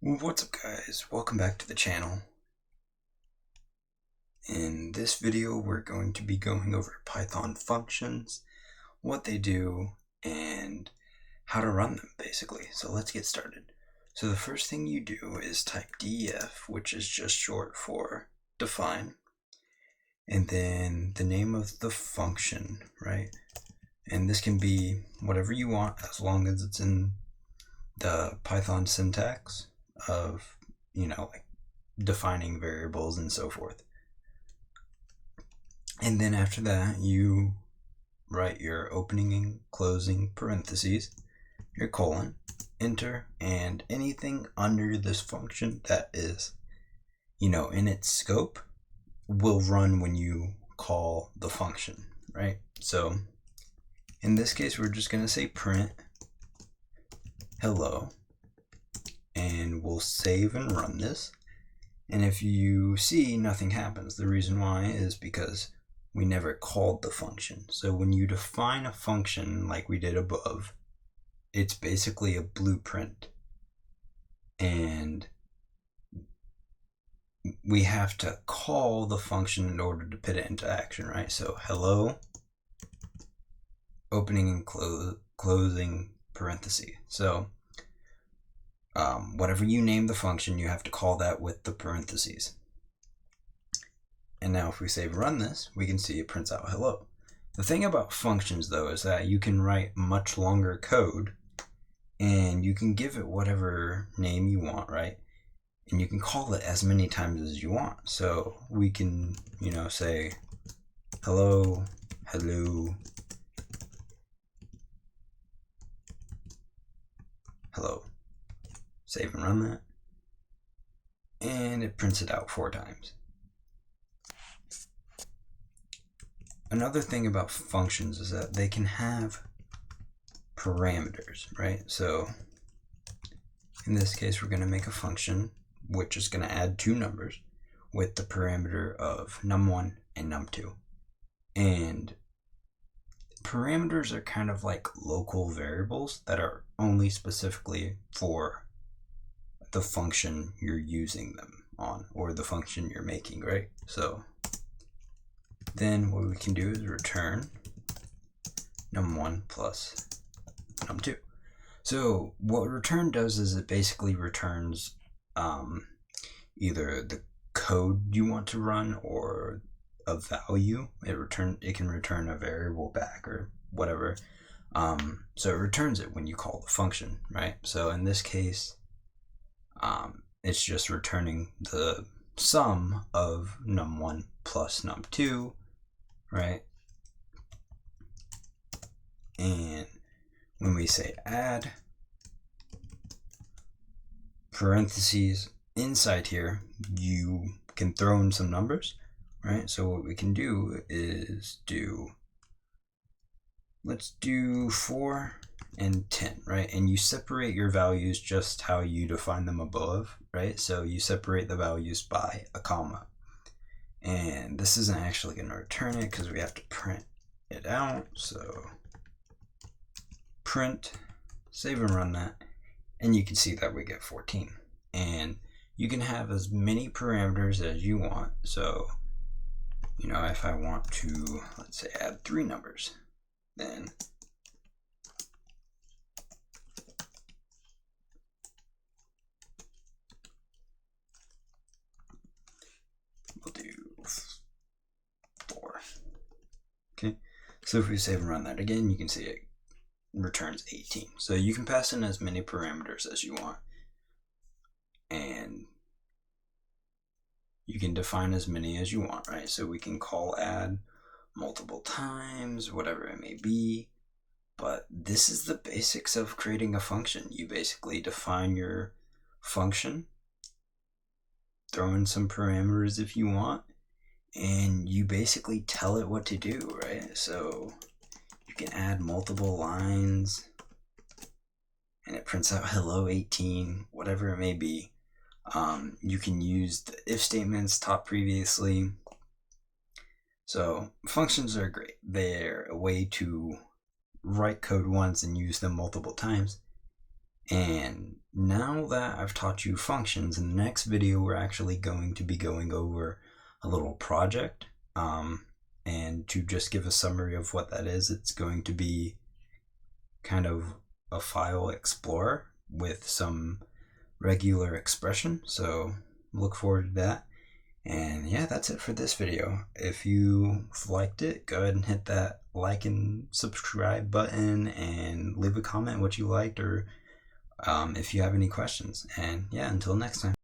What's up guys, welcome back to the channel. In this video we're going to be going over Python functions, what they do, and how to run them basically. So let's get started. So the first thing you do is type def, which is just short for define, and then the name of the function, right? And this can be whatever you want as long as it's in the Python syntax of, like defining variables and so forth. And then after that, you write your opening and closing parentheses, your colon, enter, and anything under this function that is, in its scope will run when you call the function, right? So in this case, we're just going to say print hello, and we'll save and run this. And if you see nothing happens, the reason why is because we never called the function. So when you define a function like we did above, it's basically a blueprint. And we have to call the function in order to put it into action, right? So hello, opening and closing parenthesis. So whatever you name the function, you have to call that with the parentheses. And now if we save run this, we can see it prints out hello. The thing about functions though is that you can write much longer code and you can give it whatever name you want, right? And you can call it as many times as you want. So we can, say hello, hello, hello. Save and run that. And it prints it out 4 times. Another thing about functions is that they can have parameters, right? So in this case, we're going to make a function which is going to add 2 numbers with the parameter of num1 and num2. And parameters are kind of like local variables that are only specifically for the function you're using them on, or the function you're making, right? So then what we can do is return num1 plus num2. So what return does is it basically returns either the code you want to run or a value. It can return a variable back or whatever. So it returns it when you call the function, right? So in this case, it's just returning the sum of num1 plus num2, right? And when we say add parentheses inside here, you can throw in some numbers, right? So what we can do is let's do 4 and 10, right? And you separate your values just how you define them above, right? So you separate the values by a comma. And this isn't actually going to return it because we have to print it out. So print, save and run that, and you can see that we get 14. And you can have as many parameters as you want. So, if I want to, let's say, add 3 numbers, then we'll do 4. Okay, so if we save and run that again, you can see it returns 18. So you can pass in as many parameters as you want, and you can define as many as you want, right? So we can call add multiple times, whatever it may be. But this is the basics of creating a function. You basically define your function, throw in some parameters if you want, and you basically tell it what to do, right? So you can add multiple lines and it prints out hello 18, whatever it may be. You can use the if statements taught previously. So functions are great. They're a way to write code once and use them multiple times. And now that I've taught you functions, in the next video we're actually going to be going over a little project. And to just give a summary of what that is, it's going to be kind of a file explorer with some regular expression. So look forward to that. And yeah, that's it for this video. If you liked it, go ahead and hit that like and subscribe button and leave a comment what you liked, or if you have any questions. And yeah, until next time.